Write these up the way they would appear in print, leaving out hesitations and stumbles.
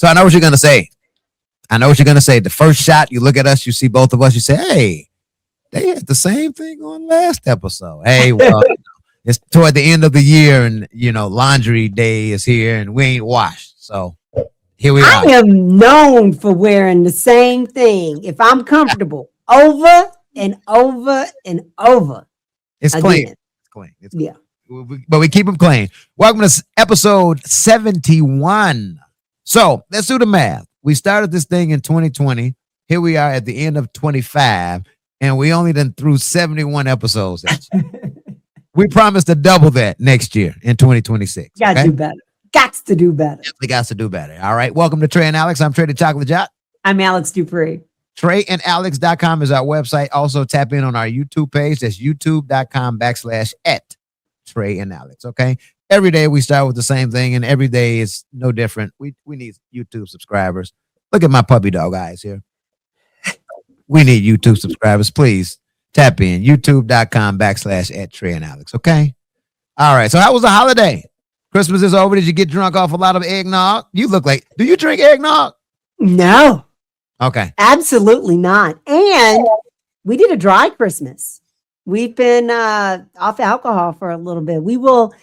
So I know what you're going to say. The first shot, you look at us, you see both of us, you say, hey, they had the same thing on last episode. Hey, well, it's toward the end of the year and, laundry day is here and we ain't washed. So here we are. I am known for wearing the same thing. If I'm comfortable, over and over and over. It's clean. It's clean. Yeah. But we keep them clean. Welcome to episode 71. So let's do the math. We started this thing in 2020. Here we are at the end of 25, and we only done through 71 episodes. We promise to double that next year in 2026. Got to do better. Got to do better. Definitely got to do better. All right. Welcome to Trey and Alexx. I'm Trey the Choklit Jok. I'm Alexx Dupri. TreyandAlexx.com is our website. Also tap in on our YouTube page. That's youtube.com/Trey and Alexx. Okay. Every day we start with the same thing, and every day is no different. We need YouTube subscribers. Look at my puppy dog eyes here. We need YouTube subscribers. Please tap in youtube.com/Trey and Alexx. Okay. All right. So how was the holiday? Christmas is over. Did you get drunk off a lot of eggnog? You look like, do you drink eggnog? No. Okay. Absolutely not. And we did a dry Christmas. We've been off alcohol for a little bit. We will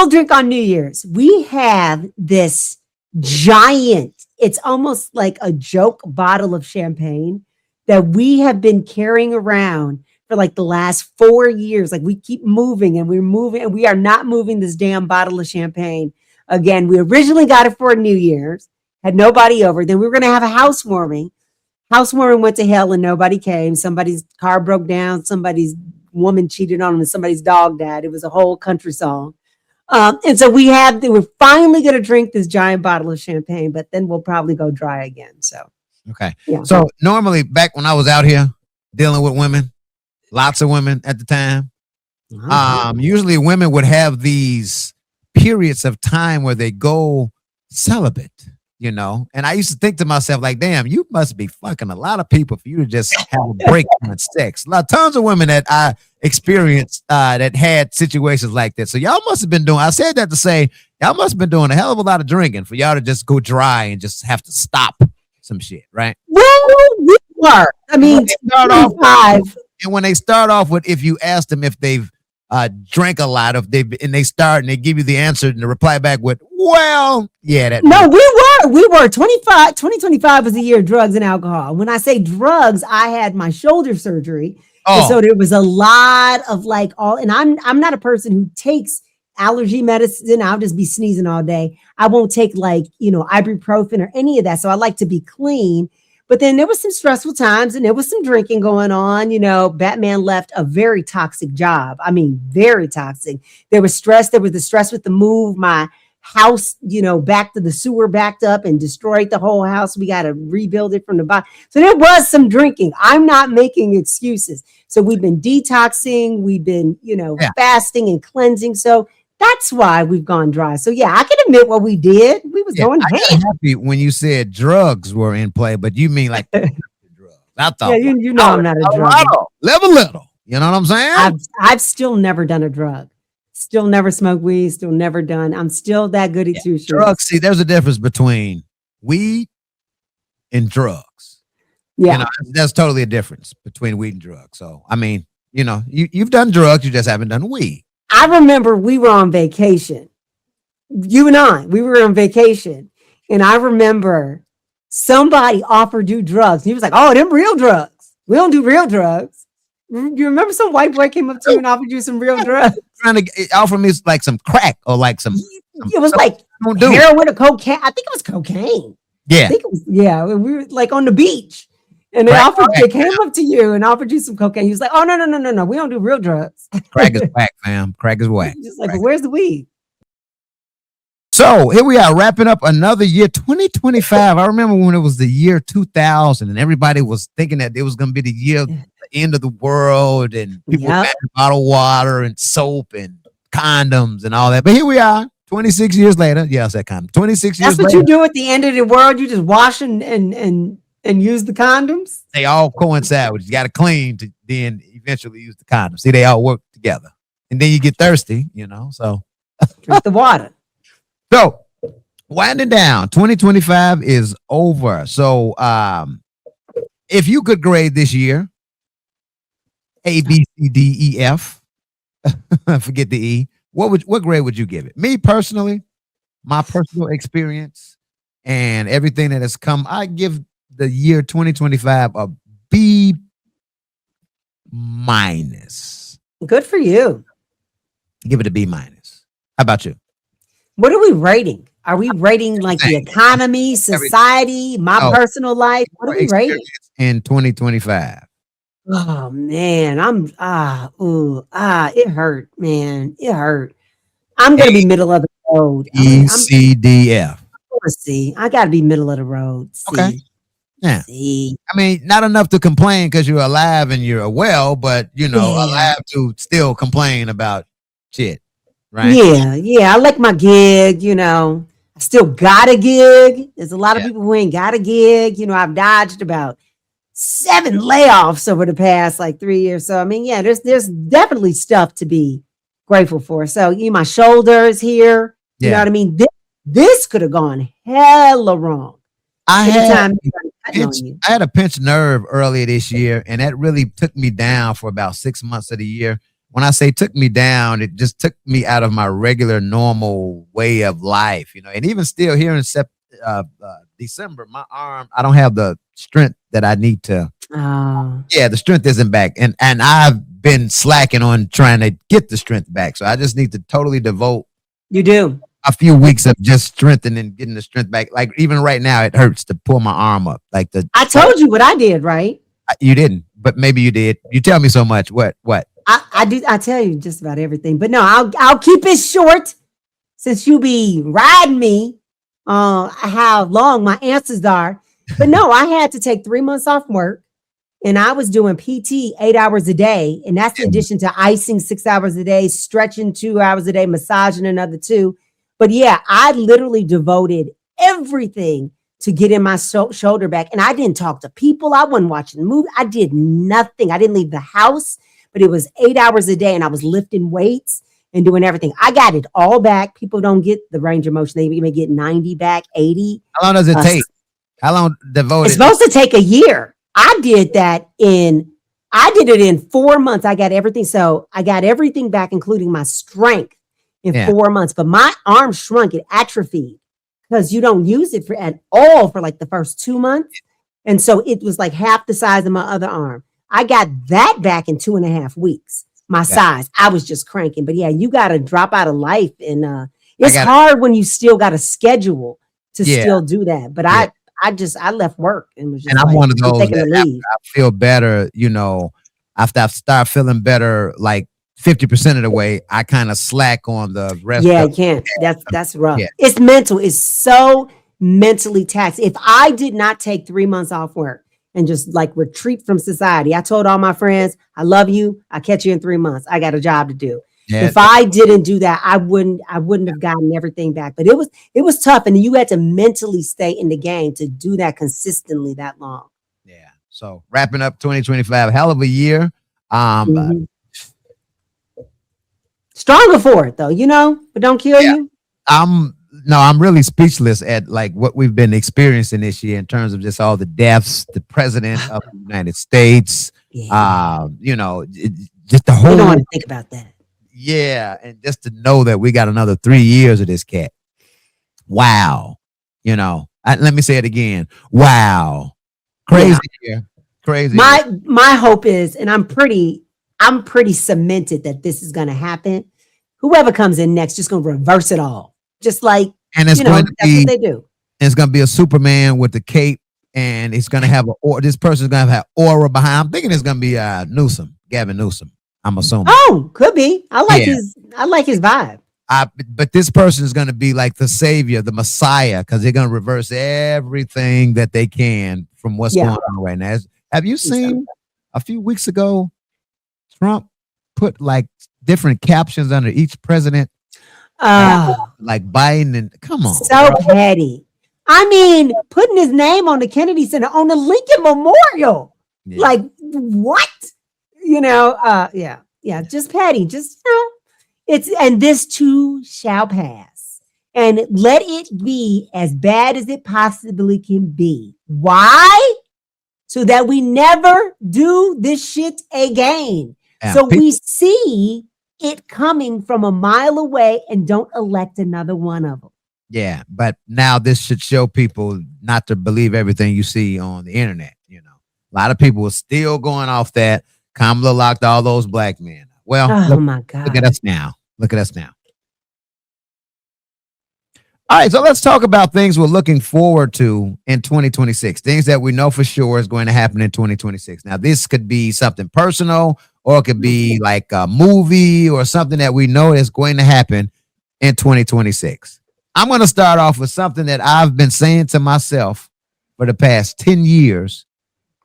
drink on New Year's. We have this giant, it's almost like a Jojk bottle of champagne that we have been carrying around for like the last 4 years. Like we keep moving and we're moving and we are not moving this damn bottle of champagne. Again, we originally got it for New Year's, had nobody over. Then we were going to have a housewarming. Housewarming went to hell and nobody came. Somebody's car broke down. Somebody's woman cheated on him and somebody's dog died. It was a whole country song. And so we're finally going to drink this giant bottle of champagne, but then we'll probably go dry again. So, okay. Yeah. So normally back when I was out here dealing with women, lots of women at the time, usually women would have these periods of time where they go celibate, and I used to think to myself, like, damn, you must be fucking a lot of people for you to just have a break on sex. Tons of women that I experienced that had situations like that. So y'all must have been doing, I said that to say, y'all must have been doing a hell of a lot of drinking for y'all to just go dry and just have to stop some shit, right? Well, we were. I mean, and when they start off with, if you ask them if they've drank a lot, and they start and they give you the answer and the reply back with, well, yeah. We were 2025 was the year of drugs and alcohol. When I say drugs, I had my shoulder surgery. Oh. And so there was a lot of and I'm not a person who takes allergy medicine. I'll just be sneezing all day. I won't take ibuprofen or any of that. So I like to be clean. But then there was some stressful times and there was some drinking going on. Batman left a very toxic job. I mean, very toxic. There was stress. There was the stress with the move. My house, back to the sewer backed up and destroyed the whole house. We got to rebuild it from the bottom. So there was some drinking. I'm not making excuses. So we've been detoxing. We've been, fasting and cleansing. So that's why we've gone dry. So yeah, I can admit what we did. We was going I got happy when you said drugs were in play, but you mean like drugs. I thought, I'm not a drug. Little. You know what I'm saying? I've still never done a drug. Still never smoked weed. Still never done. I'm still that goody two shoes. Drugs. See, there's a difference between weed and drugs. Yeah, there's totally a difference between weed and drugs. So I mean, you've done drugs, you just haven't done weed. I remember we were on vacation. You and I, we were on vacation. And I remember somebody offered you drugs. And he was like, oh, them real drugs. We don't do real drugs. You remember some white boy came up to you and offered you some real drugs? Trying to offer me like some crack or like some. It was like heroin or cocaine. I think it was cocaine. Yeah. I think it was, we were like on the beach. And they came up to you and offered you some cocaine. He was like, oh, no. We don't do real drugs. Crack is whack, fam. Crack is whack. Just like, but where's the weed? So here we are wrapping up another year, 2025. I remember when it was the year 2000 and everybody was thinking that it was going to be the year of the end of the world and people were bottled water and soap and condoms and all that. But here we are, 26 years later. Yeah, I said condom. 26 years later. That's what you do at the end of the world. You just wash and use the condoms? They all coincide. You got to clean to then eventually use the condoms. See, they all work together. And then you get thirsty, so. Drink the water. So, winding down. 2025 is over. So, if you could grade this year, A, B, C, D, E, F, forget the E. What grade would you give it? Me personally, my personal experience and everything that has come, I give the year 2025 a B minus. Good for you. Give it a B minus. How about you? What are we rating? Are we rating like the economy, society, my personal life? What are we rating? In 2025. Oh man, it hurt, man. It hurt. I'm gonna be middle of the road. E, C, D, F. C. I gotta be middle of the road. C. Okay. Yeah. C. I mean, not enough to complain because you're alive and you're well, but alive to still complain about shit. Right? Yeah. I like my gig, I still got a gig. There's a lot of people who ain't got a gig. I've dodged about 7 layoffs over the past like 3 years. So I mean, there's definitely stuff to be grateful for. So my shoulders here, you know what I mean? This could have gone hella wrong. I had a pinched nerve earlier this year, and that really took me down for about 6 months of the year. When I say took me down, it just took me out of my regular, normal way of life, and even still here in December, my arm, I don't have the strength that I need to. The strength isn't back. And I've been slacking on trying to get the strength back. So I just need to totally devote. You do. A few weeks of just strengthening, getting the strength back. Like even right now, it hurts to pull my arm up. I told you what I did, right? You didn't, but maybe you did. You tell me so much. What? I do. I tell you just about everything, but no, I'll keep it short since you be riding me. How long my answers are, but no, I had to take 3 months off work, and I was doing PT 8 hours a day, and that's in addition to icing 6 hours a day, stretching 2 hours a day, massaging another 2. But yeah, I literally devoted everything to getting my shoulder back, and I didn't talk to people. I wasn't watching the movie. I did nothing. I didn't leave the house. But it was 8 hours a day, and I was lifting weights and doing everything. I got it all back. People don't get the range of motion. They may get 90 back, 80. How long does it take? How long devoted? It's supposed to take a year. I did it in 4 months. I got everything. So I got everything back, including my strength in 4 months. But my arm shrunk. It atrophied because you don't use it at all for like the first 2 months. And so it was like half the size of my other arm. I got that back in 2.5 weeks. My size. I was just cranking. But yeah, you got to drop out of life. And it's hard when you still got a schedule to still do that. But I left work and was just and I'm one of those that I feel better, after I start feeling better, like 50% of the way, I kind of slack on the rest. Yeah, you can't. That's rough. Yeah. It's mental. It's so mentally taxed. If I did not take 3 months off work and just like retreat from society, I told all my friends, I love you. I'll catch you in 3 months. I got a job to do. Yeah, if I didn't do that, I wouldn't have gotten everything back. But it was tough. And you had to mentally stay in the game to do that consistently that long. Yeah. So wrapping up 2025, hell of a year. Stronger for it though, but don't kill you. I'm really speechless at like what we've been experiencing this year in terms of just all the deaths, the president of the United States, just the whole. You don't want to think about that. Yeah, and just to know that we got another 3 years of this cat. Wow. Let me say it again. Wow. Crazy year. Crazy. My hope is, and I'm pretty cemented that this is going to happen. Whoever comes in next just going to reverse it all. Just like, and it's going to be, that's what they do. And it's going to be a Superman with the cape, and it's going to have this person's going to have aura behind. I'm thinking it's going to be Gavin Newsom. I'm assuming. Oh, could be. I like his vibe. But this person is going to be like the savior, the Messiah, because they're going to reverse everything that they can from what's going on right now. Have you seen a few weeks ago, Trump put like different captions under each president? Like Biden and come on. So petty. I mean, putting his name on the Kennedy Center, on the Lincoln Memorial. Yeah. Like, what? Just petty. Just, and this too shall pass. and let it be as bad as it possibly can be. Why? So that we never do this shit again. So we see it coming from a mile away and don't elect another one of them. Yeah, but now this should show people not to believe everything you see on the internet. You know, a lot of people are still going off that Kamala locked all those black men. Well, my God. Look at us now. Look at us now. All right, so let's talk about things we're looking forward to in 2026. Things that we know for sure is going to happen in 2026. Now, this could be something personal, or it could be like a movie or something that we know is going to happen in 2026. I'm going to start off with something that I've been saying to myself for the past 10 years.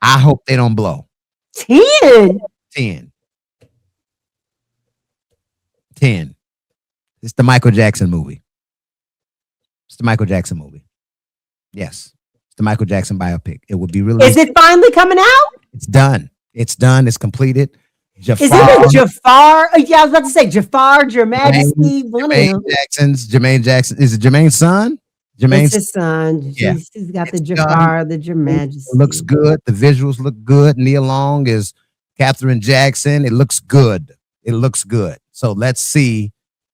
I hope they don't blow. 10? 10. It's the Michael Jackson movie. It's the Michael Jackson movie. Yes. It's the Michael Jackson biopic. It will be released. Is it finally coming out? It's done. It's done. It's completed. Jafar. Is it Jafar? Yeah, I was about to say Jafar, Your Majesty. Jermaine Jackson. Is it Jermaine's son? It's his son. Yeah. He's got the Jafar, the Your Majesty. It looks good. The visuals look good. Nia Long is Katherine Jackson. It looks good. It looks good. So let's see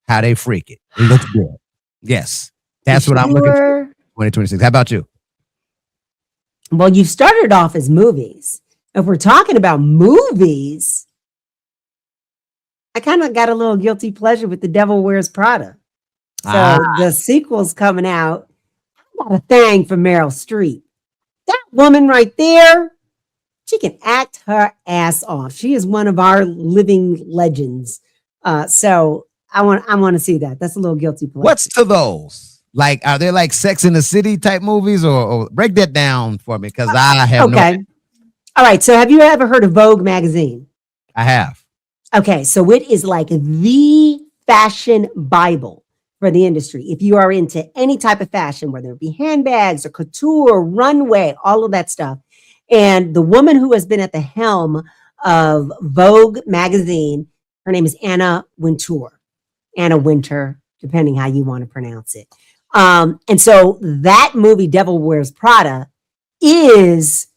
how they freak it. It looks good. Yes. That's what I'm looking for 2026. How about you? Well, you started off as movies. If we're talking about movies, I kind of got a little guilty pleasure with The Devil Wears Prada. So the sequel's coming out. I got a thing for Meryl Streep. That woman right there, she can act her ass off. She is one of our living legends. So I want to see that. That's a little guilty pleasure. What's to those? Like, are they like Sex in the City type movies, or break that down for me? Because I have no idea. All right. So have you ever heard of Vogue magazine? I have. Okay. So it is like the fashion Bible for the industry. If you are into any type of fashion, whether it be handbags or couture, runway, all of that stuff. And the woman who has been at the helm of Vogue magazine, her name is Anna Wintour. Anna Winter, depending how you want to pronounce it. And so that movie, Devil Wears Prada, is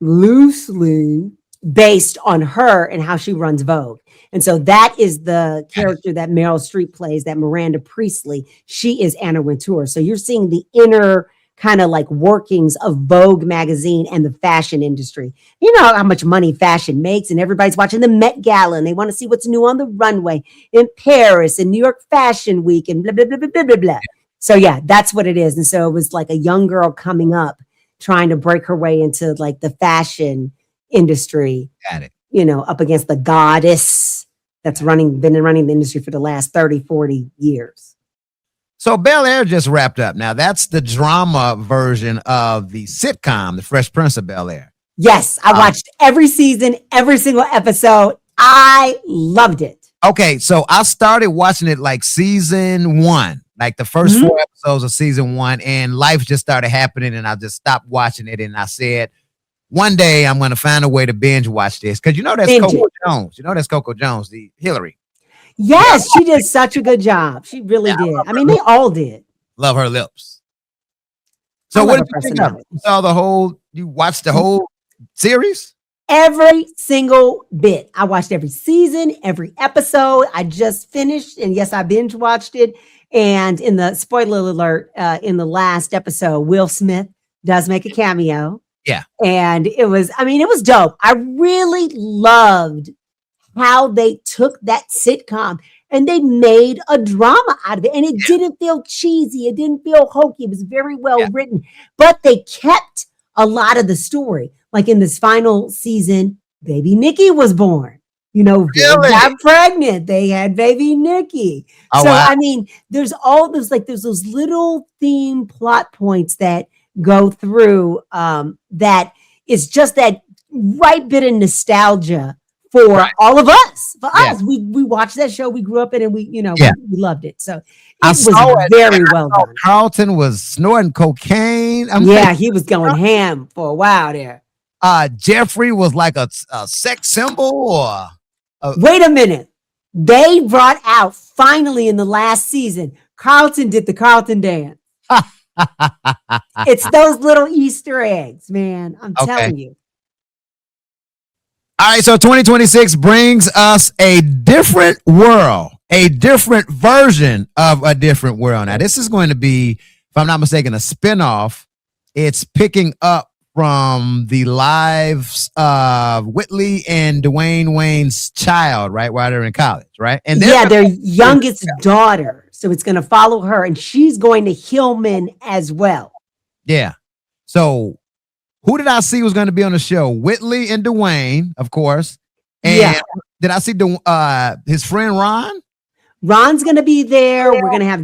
loosely based on her and how she runs Vogue. And so that is the character that Meryl Streep plays, that Miranda Priestley. She is Anna Wintour. So you're seeing the inner kind of like workings of Vogue magazine and the fashion industry. You know how much money fashion makes, and everybody's watching the Met Gala and they want to see what's new on the runway in Paris and New York Fashion Week and blah, blah, blah, blah, blah, blah, blah. So yeah, that's what it is. And so it was like a young girl coming up, trying to break her way into like the fashion industry. Got it. You know, up against the goddess that's been running the industry for the last 30, 40 years. So Bel-Air just wrapped up. Now that's the drama version of the sitcom, The Fresh Prince of Bel-Air. Yes, I watched every season, every single episode. I loved it. Okay, so I started watching it like season 1. Like the first 4 episodes of season 1, and life just started happening, and I just stopped watching it. And I said, one day I'm going to find a way to binge watch this, because you know that's Coco Jones. You know that's Coco Jones, the Hillary. Yes, she did such a good job. She really did. I mean, they all did. Love her lips. So what did you think of it? You watched the whole series? Every single bit. I watched every season, every episode. I just finished, and yes, I binge watched it. And in the spoiler alert, in the last episode, Will Smith does make a cameo. Yeah. And it was dope. I really loved how they took that sitcom and they made a drama out of it. And it didn't feel cheesy. It didn't feel hokey. It was very well written, but they kept a lot of the story. Like in this final season, baby Nikki was born. You know, really? They got pregnant. They had baby Nikki. Oh, so, wow. I mean, there's all those, like, there's those little theme plot points that go through that is just that right bit of nostalgia for all of us. For us, we watched that show. We grew up in it. And we loved it. So it was very well done. Carlton was snorting cocaine. He was going ham for a while there. Jeffrey was like a sex symbol, or wait a minute. They brought out finally in the last season Carlton did the Carlton dance. It's those little Easter eggs, man. I'm telling you. All right, so 2026 brings us a different world, a different version of a different world. Now, this is going to be, if I'm not mistaken, a spinoff. It's picking up from the lives of Whitley and Dwayne Wayne's child, right, while they're in college, right? And their youngest daughter. So it's going to follow her, and she's going to Hillman as well. Yeah. So who did I see was going to be on the show? Whitley and Dwayne, of course. And did I see his friend Ron? Ron's going to be there. We're going to have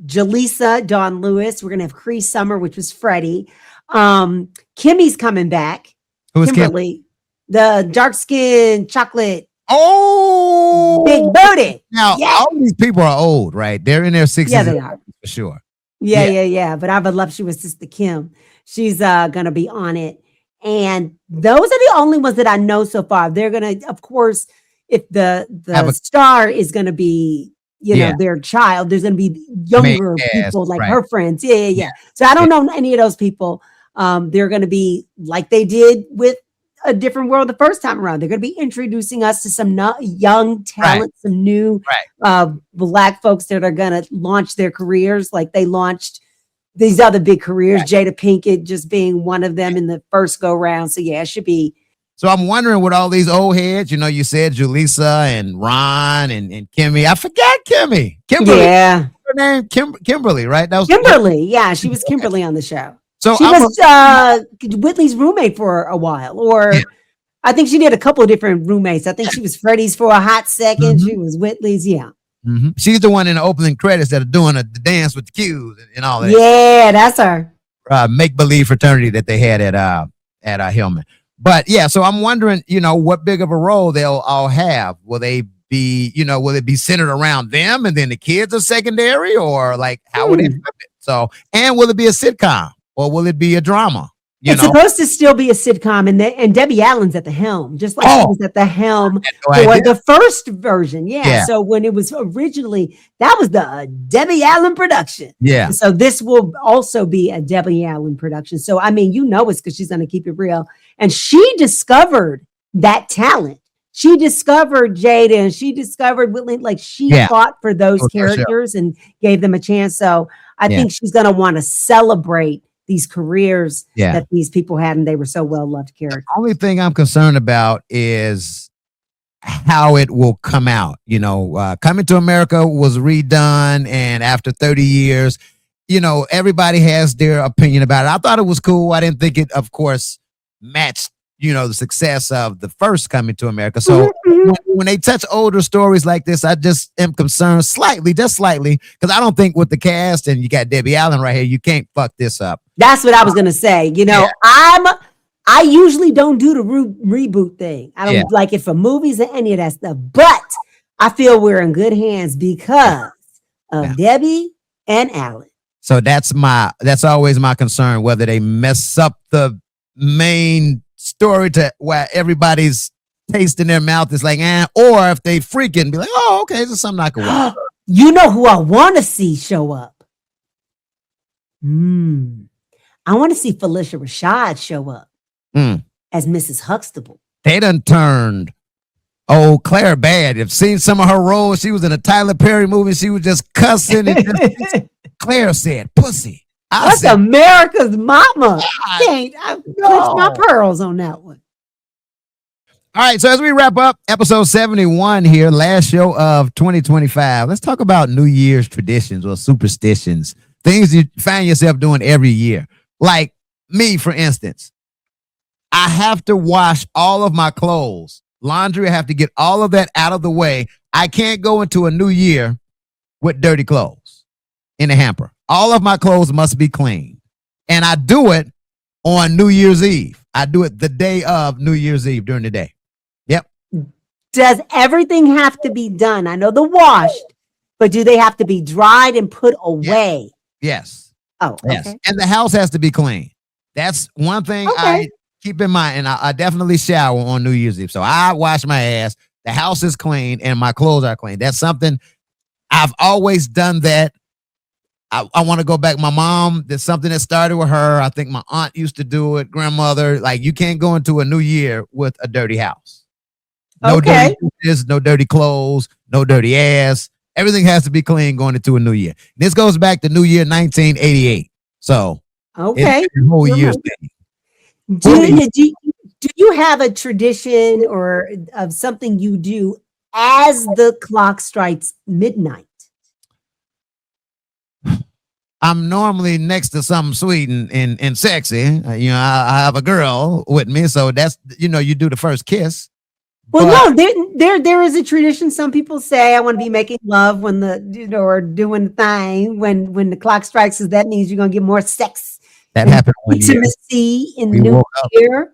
Jaleesa, Dawn Lewis. We're going to have Cree Summer, which was Freddie. Kimmy's coming back. Who's Kimberly? The dark-skinned chocolate. Oh, big booty. Now, all these people are old, right? They're in their 60s. Yeah, they are. For sure. Yeah. But I have a voluptuous sister, Kim. She's going to be on it. And those are the only ones that I know so far. They're going to, of course, if the star is going to be, their child, there's going to be younger people like her friends. Yeah. So I don't know any of those people. They're going to be like they did with A Different World the first time around. They're going to be introducing us to some young talent, some new Black folks that are going to launch their careers like they launched these other big careers, Jada Pinkett just being one of them in the first go round. So it should be. So I'm wondering with all these old heads, you said Jaleesa and Ron and Kimmy. I forgot Kimmy. Kimberly. Yeah. Her name Kimberly, right? That was Kimberly. Yeah, she was Kimberly on the show. So she was Whitley's roommate for a while, or I think she did a couple of different roommates. I think she was Freddie's for a hot second. She was Whitley's. Yeah. Mm-hmm. She's the one in the opening credits that are doing the dance with the cues and all that. Yeah, that's her. Make-believe fraternity that they had at Hillman. But so I'm wondering, what big of a role they'll all have. Will they be, will it be centered around them and then the kids are secondary, or like how would they flip it? So, and will it be a sitcom or will it be a drama? It's supposed to still be a sitcom, and Debbie Allen's at the helm, just like she was at the helm for the first version. Yeah. So when it was originally, that was the Debbie Allen production. Yeah. So this will also be a Debbie Allen production. So, I mean, it's because she's going to keep it real. And she discovered that talent. She discovered Jada and she discovered Whitley. Like she fought for those characters and gave them a chance. So I think she's going to want to celebrate these careers that these people had, and they were so well loved characters. The only thing I'm concerned about is how it will come out. Coming to America was redone, and after 30 years, everybody has their opinion about it. I thought it was cool. I didn't think it, of course, matched the success of the first Coming to America. So when they touch older stories like this, I just am concerned just slightly, because I don't think with the cast, and you got Debbie Allen right here, you can't fuck this up. That's what I was going to say. I usually don't do the reboot thing. I don't like it for movies or any of that stuff, but I feel we're in good hands because of Debbie and Allen. So that's always my concern, whether they mess up the main story to where everybody's taste in their mouth is like, or if they freaking be like, oh, okay, this is something I can watch. You know who I want to see show up? I want to see Felicia Rashad show up as Mrs. Huxtable. They done turned Claire bad. You've seen some of her roles. She was in a Tyler Perry movie. She was just cussing. And Claire said, pussy. That's America's mama. I clutched my pearls on that one. All right, so as we wrap up episode 71 here, last show of 2025, let's talk about New Year's traditions or superstitions, things you find yourself doing every year. Like me, for instance, I have to wash all of my clothes. Laundry, I have to get all of that out of the way. I can't go into a new year with dirty clothes in a hamper. All of my clothes must be clean. And I do it on New Year's Eve. I do it the day of New Year's Eve during the day. Yep. Does everything have to be done? I know the washed, but do they have to be dried and put away? Yes. Oh, okay. Yes. And the house has to be clean. That's one thing I keep in mind. And I definitely shower on New Year's Eve. So I wash my ass. The house is clean and my clothes are clean. That's something I've always done that. I want to go back. My mom did something that started with her. I think my aunt used to do it, grandmother. Like, you can't go into a new year with a dirty house. No dirty dishes, no dirty clothes, no dirty ass. Everything has to be clean going into a new year. This goes back to New Year 1988. So, it's the whole year's thing. Do you have a tradition or of something you do as the clock strikes midnight? I'm normally next to something sweet and sexy. You know, I have a girl with me, so that's, you know, you do the first kiss. Well, no, there is a tradition. Some people say I want to be making love when or doing the thing when the clock strikes, because that means you're gonna get more sex. That happened one year. Intimacy in the new year.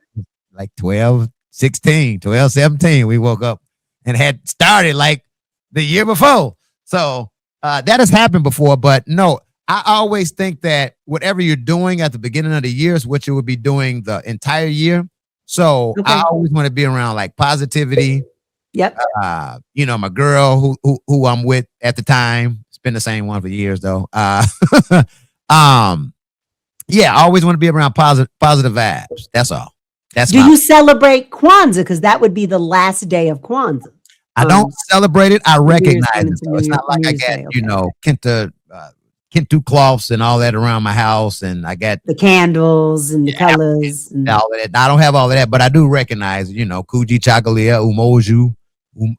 Like 12, 17, we woke up and had started like the year before. So that has happened before, but no, I always think that whatever you're doing at the beginning of the year is what you would be doing the entire year. So I always want to be around like positivity. Yep. You know, my girl who I'm with at the time, it's been the same one for years though. Yeah, I always want to be around positive vibes. That's all. Do you celebrate Kwanzaa? Because that would be the last day of Kwanzaa. I don't celebrate it. I recognize it. So it's not like I got, you know, Kente cloths and all that around my house, and I got the candles and the colors and all of that. I don't have all of that, but I do recognize, you know, Kuji Chakalia, Umoju,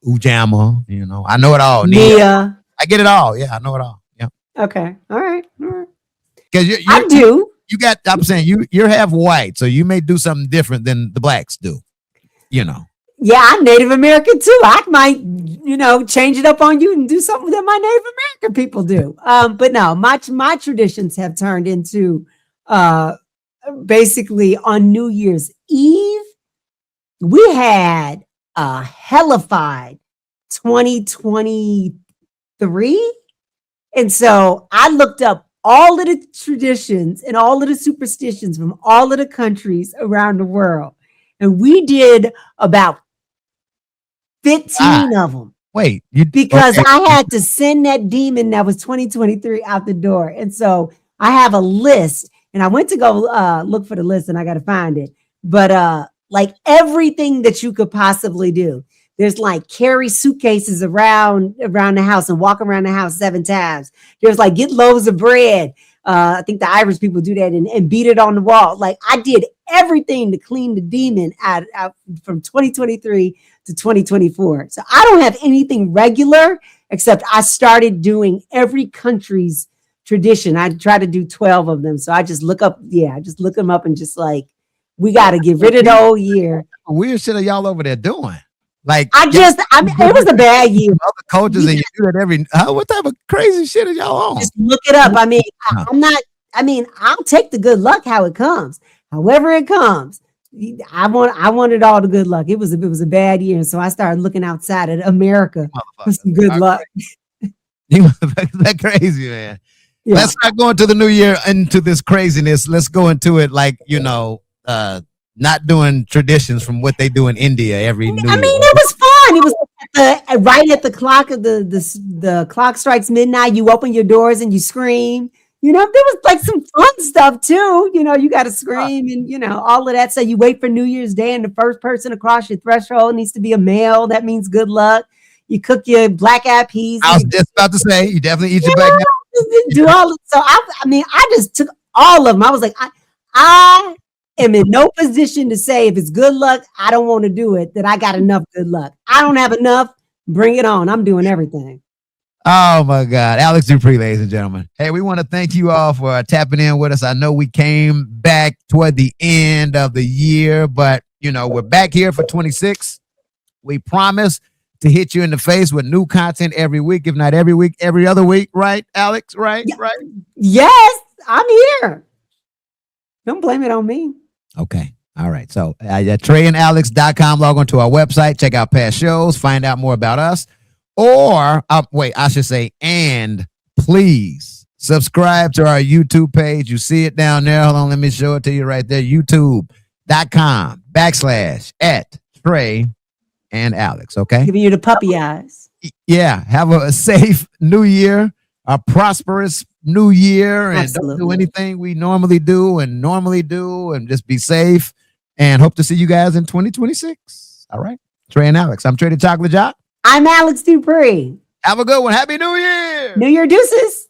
Ujama, you know, I know it all. Nia. I get it all. Yeah, I know it all. Yeah. Okay. All right. Because I do. I'm saying you're half white, so you may do something different than the blacks do, you know. Yeah, I'm Native American too. I might, you know, change it up on you and do something that my Native American people do. But no, my traditions have turned into basically on New Year's Eve, we had a hellified 2023. And so I looked up all of the traditions and all of the superstitions from all of the countries around the world. And we did about 15 of them. Wait, because I had to send that demon that was 2023 out the door. And so I have a list, and I went to go look for the list, and I got to find it. But like everything that you could possibly do. There's like carry suitcases around the house and walk around the house 7 times. There's like get loaves of bread. I think the Irish people do that and beat it on the wall. Like I did everything to clean the demon out from 2023 to 2024. So I don't have anything regular except I started doing every country's tradition. I try to do 12 of them. So I just look up. Yeah, I just look them up and just like, we got to get rid of the whole year. Weird shit are y'all over there doing? Like I mean, it was a bad year. Other cultures and you do that what type of crazy shit are y'all on? Just look it up. I mean, I'll take the good luck how it comes. However it comes. I wanted all the good luck. It was a bad year. And so I started looking outside of America for some good luck. That crazy, man. Yeah. Let's not go into the new year into this craziness. Let's go into it like, you know, not doing traditions from what they do in India every new year. I mean, it was fun. It was right at the clock of the clock strikes midnight. You open your doors and you scream. You know, there was like some fun stuff too. You know, you got to scream and, you know, all of that. So you wait for New Year's Day and the first person across your threshold needs to be a male. That means good luck. You cook your black eyed peas. I was just about to say, you definitely eat your black eyed peas. Do all. So I mean, I just took all of them. I was like, I am in no position to say if it's good luck, I don't want to do it, that I got enough good luck. I don't have enough. Bring it on. I'm doing everything. Oh my God. Alexx Dupri, ladies and gentlemen. Hey, we want to thank you all for tapping in with us. I know we came back toward the end of the year, but you know, we're back here for 26. We promise to hit you in the face with new content every week, if not every week, every other week. Right, Alexx? Right? Yeah. Right? Yes, I'm here. Don't blame it on me. Okay. All right. So TreyandAlexx.com, log on to our website, check out past shows, find out more about us. Or, I should say, and please subscribe to our YouTube page. You see it down there. Hold on, let me show it to you right there. YouTube.com/@Trey and Alexx. Okay. Giving you the puppy eyes. Yeah. Have a safe new year. a prosperous new year, and Absolutely. don't do anything we normally do and just be safe, and hope to see you guys in 2026. All right. Trey and Alexx. I'm Trey the Choklit Jok. I'm Alexx Dupri. Have a good one. Happy New Year. New Year deuces.